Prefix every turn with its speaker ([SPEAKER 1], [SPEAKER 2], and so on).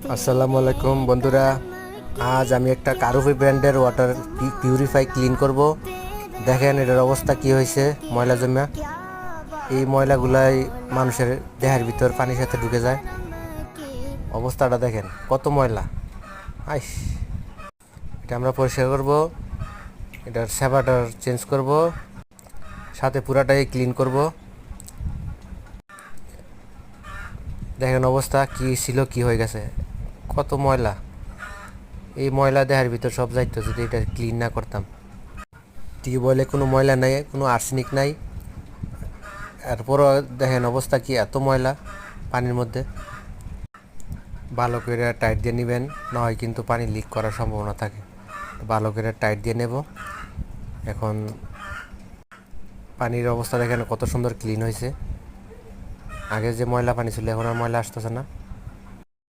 [SPEAKER 1] আসসালামু আলাইকুম বন্ধুরা, আজ আমি একটা কারুভি ব্র্যান্ডের ওয়াটার পিউরিফাই ক্লিন করব। দেখেন এটার অবস্থা কি হয়েছে। ময়লা জমা, এই ময়লাগুলাই মানুষের দেহের ভিতর পানির সাথে ঢুকে যায়। অবস্থাটা দেখেন কত ময়লা। আইস, এটা আমরা পরিষ্কার করব, এটার সেবাটার চেঞ্জ করব, সাথে পুরাটাই ক্লিন করব। দেখেন অবস্থা কি ছিল, কি হয়ে গেছে, কত ময়লা। এই ময়লা দেহের ভিতর সব যাইতো যদি এটা ক্লিন না করতাম। টিউবওয়েলে কোনো ময়লা নাই, কোনো আর্সেনিক নাই, এরপরও দেখেন অবস্থা কি, এত ময়লা পানির মধ্যে। ভালো করে টাইট দিয়ে নেবেন, না হয় কিন্তু পানি লিক করার সম্ভাবনা থাকে। ভালো করে টাইট দিয়ে নেব। এখন পানির অবস্থা দেখেন কত সুন্দর ক্লিন হয়েছে। আগে যে ময়লা পানি ছিল এখন আর ময়লা আসতেছে না।